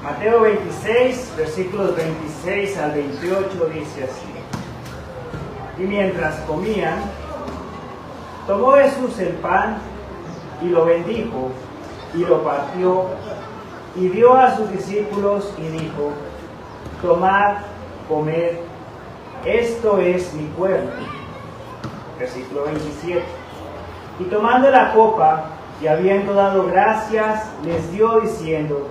Mateo 26, versículos 26 al 28 dice así. Y mientras comían, tomó Jesús el pan y lo bendijo y lo partió y dio a sus discípulos y dijo: tomad, comed, esto es mi cuerpo. Versículo 27. Y tomando la copa y habiendo dado gracias, les dio diciendo: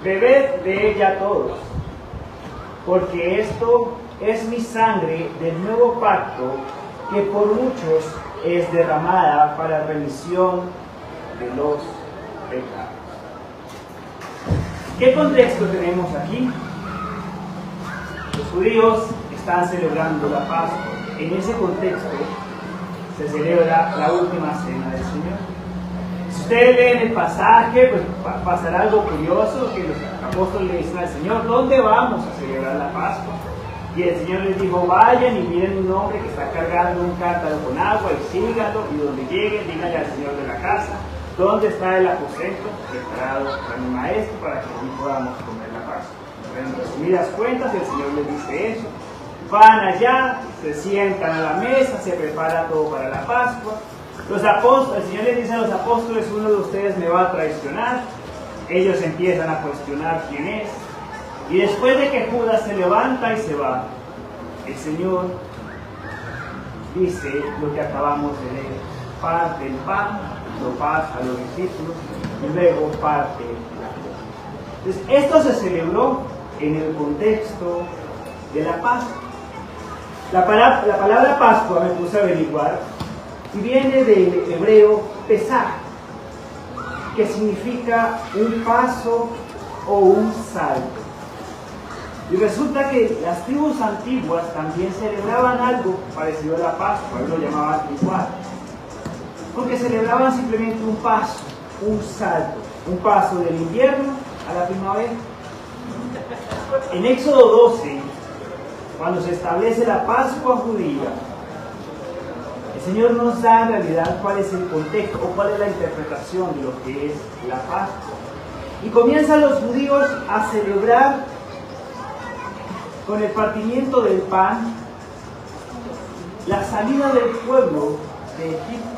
bebed de ella todos, porque esto es mi sangre del nuevo pacto, que por muchos es derramada para remisión de los pecados. ¿Qué contexto tenemos aquí? Los judíos están celebrando la Pascua. En ese contexto se celebra la última cena del Señor. Si ustedes leen el pasaje, pues pasará algo curioso, que los apóstoles le dicen al Señor: ¿dónde vamos a celebrar la Pascua? Y el Señor les dijo: vayan y miren un hombre que está cargando un cántaro con agua y síganlo, y donde lleguen díganle al Señor de la casa: ¿dónde está el aposento preparado para mi maestro para que allí podamos comer la Pascua? En resumidas cuentas, el Señor les dice eso. Van allá, se sientan a la mesa, se prepara todo para la Pascua. Los apóstoles, el Señor les dice a los apóstoles: uno de ustedes me va a traicionar. Ellos empiezan a cuestionar quién es. Y después de que Judas se levanta y se va, el Señor dice lo que acabamos de leer: parte el pan, lo pasa a los discípulos y luego parte la copa. Entonces, esto se celebró en el contexto de la Pascua. La palabra Pascua me puse a averiguar y viene del hebreo pesar, que significa un paso o un salto. Y resulta que las tribus antiguas también celebraban algo parecido a la Pascua, lo llamaban igual, porque celebraban simplemente un paso, un salto, un paso del invierno a la primavera. En Éxodo 12, cuando se establece la Pascua judía, el Señor nos da en realidad cuál es el contexto o cuál es la interpretación de lo que es la Pascua. Y comienzan los judíos a celebrar con el partimiento del pan la salida del pueblo de Egipto.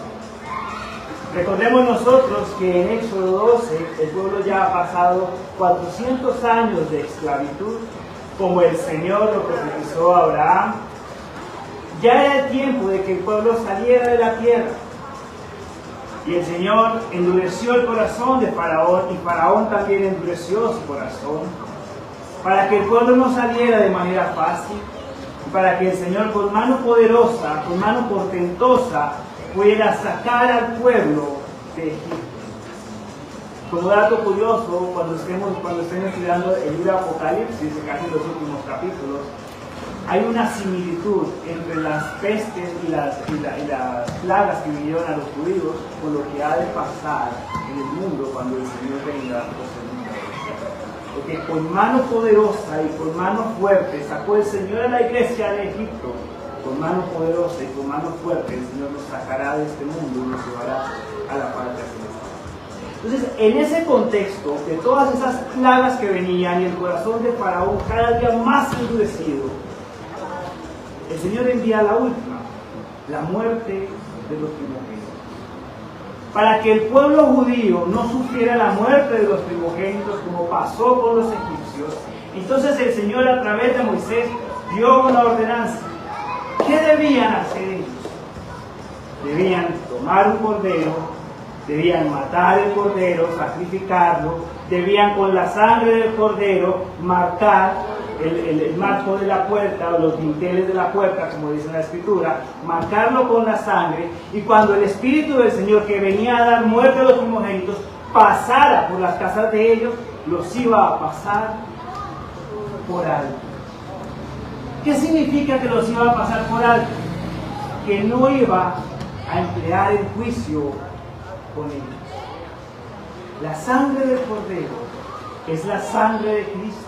Recordemos nosotros que en Éxodo 12 el pueblo ya ha pasado 400 años de esclavitud, como el Señor lo profetizó a Abraham. Ya era el tiempo de que el pueblo saliera de la tierra. Y el Señor endureció el corazón de Faraón, y Faraón también endureció su corazón, para que el pueblo no saliera de manera fácil, y para que el Señor con mano poderosa, con mano portentosa, pudiera sacar al pueblo de Egipto. Como dato curioso, cuando estén estudiando el libro de Apocalipsis, casi en los últimos capítulos, hay una similitud entre las pestes y las plagas que vinieron a los judíos con lo que ha de pasar en el mundo cuando el Señor venga por segunda vez. Porque con mano poderosa y con mano fuerte sacó el Señor a la iglesia de Egipto. Con mano poderosa y con mano fuerte el Señor nos sacará de este mundo y nos llevará a la patria celestial. Entonces, en ese contexto de todas esas plagas que venían y el corazón de Faraón cada día más endurecido, el Señor envía la última, la muerte de los primogénitos. Para que el pueblo judío no sufriera la muerte de los primogénitos como pasó con los egipcios, entonces el Señor, a través de Moisés, dio una ordenanza. ¿Qué debían hacer ellos? Debían tomar un cordero, debían matar el cordero, sacrificarlo, debían con la sangre del cordero marcar el marco de la puerta o los dinteles de la puerta, como dice la Escritura, marcarlo con la sangre, y cuando el Espíritu del Señor, que venía a dar muerte a los primogénitos, pasara por las casas de ellos, los iba a pasar por alto. ¿Qué significa que los iba a pasar por alto? Que no iba a emplear el juicio con ellos. La sangre del cordero es la sangre de Cristo.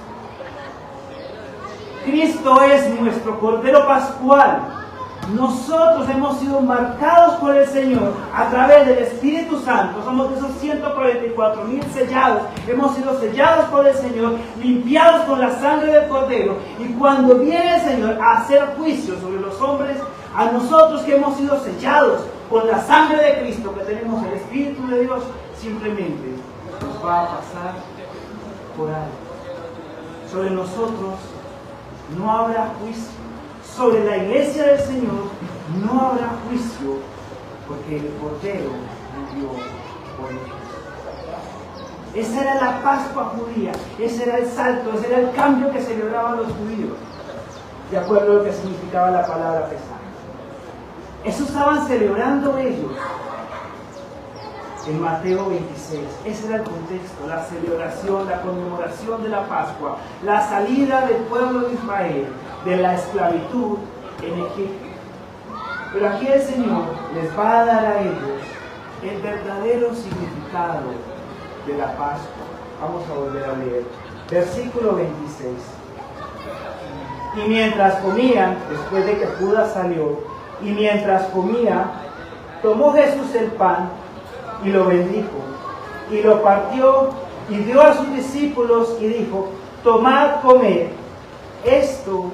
Cristo es nuestro Cordero Pascual, Nosotros hemos sido marcados por el Señor a través del Espíritu Santo. Somos de esos 144,000 sellados. Hemos sido sellados por el Señor, limpiados con la sangre del Cordero. Y cuando viene el Señor a hacer juicio sobre los hombres, a nosotros que hemos sido sellados con la sangre de Cristo, que tenemos el Espíritu de Dios, simplemente nos va a pasar por alto. Sobre nosotros no habrá juicio. Sobre la iglesia del Señor no habrá juicio, porque el Cordero murió por ellos. Esa era la Pascua judía, ese era el salto, ese era el cambio que celebraban los judíos, de acuerdo a lo que significaba la palabra Pesaj. Eso estaban celebrando ellos en Mateo 26. Ese era el contexto, la celebración, la conmemoración de la Pascua, la salida del pueblo de Israel de la esclavitud en Egipto. Pero aquí el Señor les va a dar a ellos el verdadero significado de la Pascua. Vamos a volver a leer. Versículo 26. Y mientras comían, después de que Judas salió, y mientras comía, tomó Jesús el pan y lo bendijo, y lo partió y dio a sus discípulos y dijo: tomad, comed, esto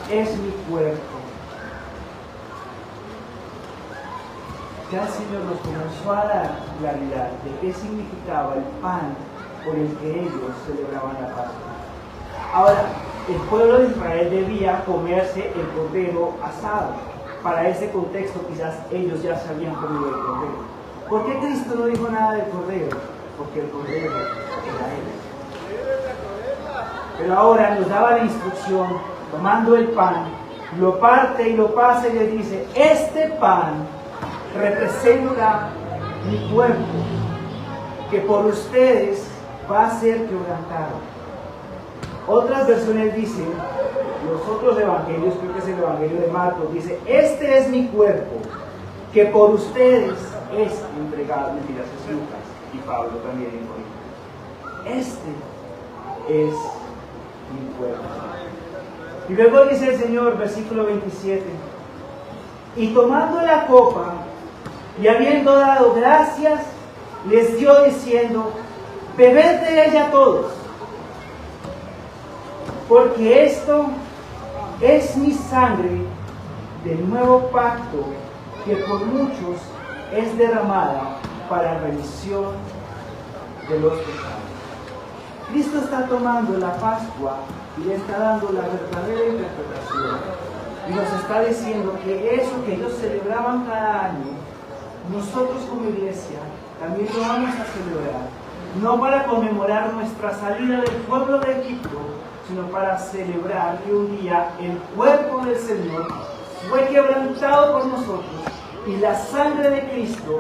es mi cuerpo. Ya el Señor nos comenzó a dar claridad de qué significaba el pan por el que ellos celebraban la Pascua. Ahora, el pueblo de Israel debía comerse el cordero asado. Para ese contexto quizás ellos ya se habían comido el cordero. ¿Por qué Cristo no dijo nada del cordero? Porque el cordero era Él. Pero ahora nos daba la instrucción, tomando el pan, lo parte y lo pasa y le dice: este pan representa mi cuerpo, que por ustedes va a ser quebrantado. Otras versiones dicen, los otros evangelios, creo que es el evangelio de Marcos, dice: este es mi cuerpo, que por ustedes es entregado. Mentiras, es Lucas y Pablo también en Corintios. Este es mi cuerpo. Y luego dice el Señor, versículo 27, y tomando la copa y habiendo dado gracias, les dio diciendo: bebed de ella todos, porque esto es mi sangre del nuevo pacto, que por muchos es derramada para remisión de los pecados. Cristo está tomando la Pascua y le está dando la verdadera interpretación, y nos está diciendo que eso que ellos celebraban cada año, nosotros como iglesia también lo vamos a celebrar, no para conmemorar nuestra salida del pueblo de Egipto, sino para celebrar que un día el cuerpo del Señor fue quebrantado por nosotros y la sangre de Cristo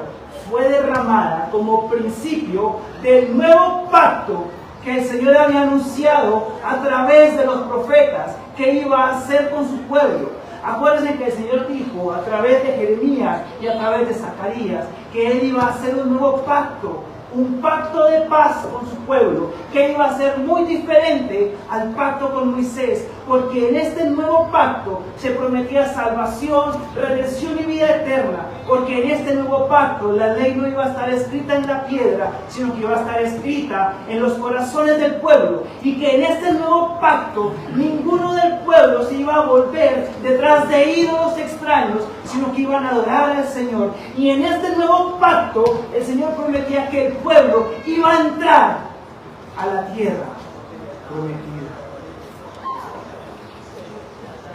fue derramada como principio del nuevo pacto que el Señor había anunciado a través de los profetas que iba a hacer con su pueblo. Acuérdense que el Señor dijo a través de Jeremías y a través de Zacarías que Él iba a hacer un nuevo pacto, un pacto de paz con su pueblo, que iba a ser muy diferente al pacto con Moisés, porque en este nuevo pacto se prometía salvación, redención y vida eterna, porque en este nuevo pacto la ley no iba a estar escrita en la piedra, sino que iba a estar escrita en los corazones del pueblo, y que en este nuevo pacto ninguno del pueblo se iba a volver detrás de ídolos extraños, sino que iban a adorar al Señor. Y en este nuevo pacto el Señor prometía que el pueblo iba a entrar a la tierra prometida.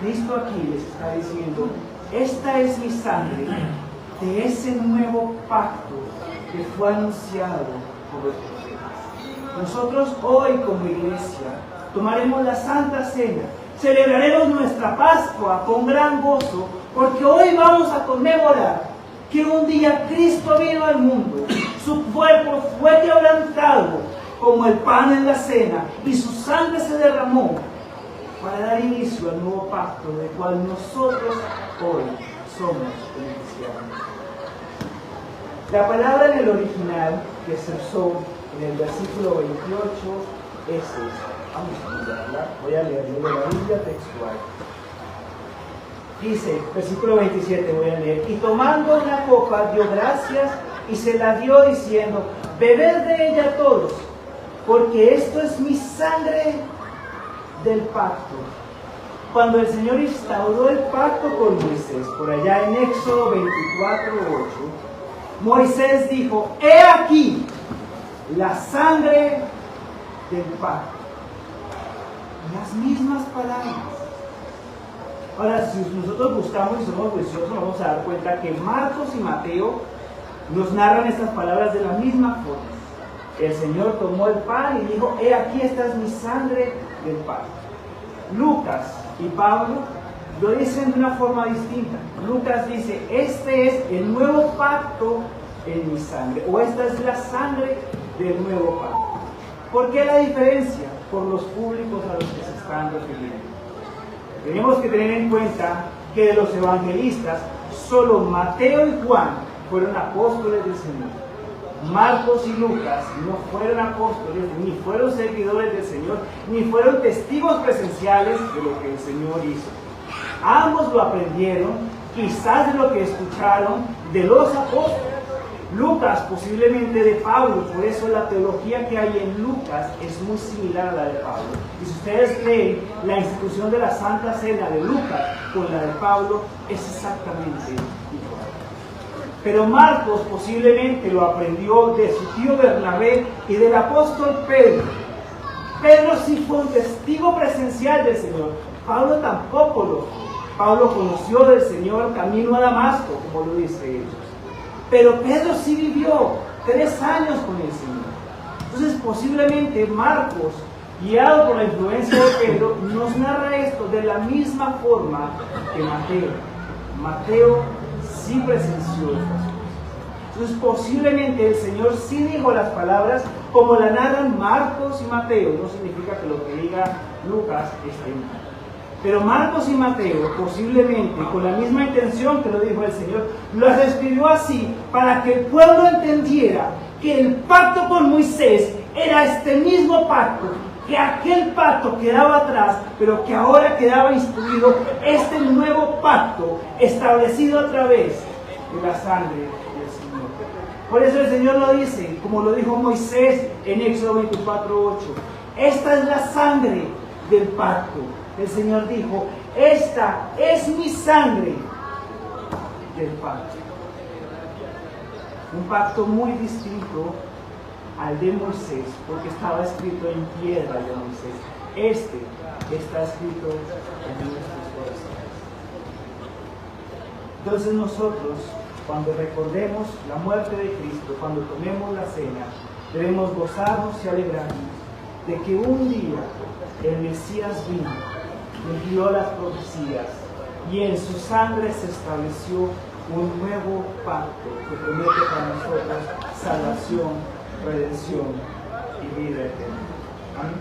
Cristo aquí les está diciendo: esta es mi sangre de ese nuevo pacto que fue anunciado por los profetas. Nosotros hoy como iglesia tomaremos la Santa Cena, celebraremos nuestra Pascua con gran gozo, porque hoy vamos a conmemorar que un día Cristo vino al mundo, su cuerpo fue quebrantado como el pan en la cena y su sangre se derramó para dar inicio al nuevo pacto del cual nosotros hoy somos beneficiarios. La palabra en el original que se usó en el versículo 28 es esta. Vamos a mirarla, voy a leerlo de la Biblia textual. Dice, versículo 27, voy a leer. Y tomando una copa, dio gracias y se la dio diciendo, bebed de ella todos, porque esto es mi sangre del pacto. Cuando el Señor instauró el pacto con Moisés, por allá en Éxodo 24:8, Moisés dijo, he aquí la sangre del pacto. Las mismas palabras. Ahora, si nosotros buscamos y somos juiciosos, nos vamos a dar cuenta que Marcos y Mateo nos narran estas palabras de la misma forma. El Señor tomó el pan y dijo, he aquí esta es mi sangre del pacto. Lucas y Pablo lo dicen de una forma distinta. Lucas dice, este es el nuevo pacto en mi sangre, o esta es la sangre del nuevo pacto. ¿Por qué la diferencia? Por los públicos a los que se están refiriendo. Tenemos que tener en cuenta que de los evangelistas, solo Mateo y Juan fueron apóstoles del Señor. Marcos y Lucas no fueron apóstoles, ni fueron seguidores del Señor, ni fueron testigos presenciales de lo que el Señor hizo. Ambos lo aprendieron, quizás de lo que escucharon de los apóstoles. Lucas posiblemente de Pablo, por eso la teología que hay en Lucas es muy similar a la de Pablo. Y si ustedes leen la institución de la Santa Cena de Lucas con la de Pablo, es exactamente igual. Pero Marcos posiblemente lo aprendió de su tío Bernabé y del apóstol Pedro. Pedro sí fue un testigo presencial del Señor. Pablo tampoco lo fue. Pablo conoció del Señor camino a Damasco, como lo dice ellos. Pero Pedro sí vivió 3 años con el Señor. Entonces posiblemente Marcos, guiado por la influencia de Pedro, nos narra esto de la misma forma que Mateo. Mateo sí presenció estas cosas. Entonces posiblemente el Señor sí dijo las palabras como la narran Marcos y Mateo. No significa que lo que diga Lucas esté mal. Pero Marcos y Mateo, posiblemente con la misma intención que lo dijo el Señor, las escribió así para que el pueblo entendiera que el pacto con Moisés era este mismo pacto, que aquel pacto quedaba atrás, pero que ahora quedaba instituido este nuevo pacto establecido a través de la sangre del Señor. Por eso el Señor lo dice, como lo dijo Moisés en Éxodo 24:8, esta es la sangre del pacto. El Señor dijo, esta es mi sangre del pacto. Un pacto muy distinto al de Moisés, porque estaba escrito en piedra de Moisés. Este está escrito en nuestros corazones. Entonces nosotros, cuando recordemos la muerte de Cristo, cuando tomemos la cena, debemos gozarnos y alegrarnos de que un día el Mesías vino, cumplió las profecías y en su sangre se estableció un nuevo pacto que promete para nosotros salvación, redención y vida eterna. Amén.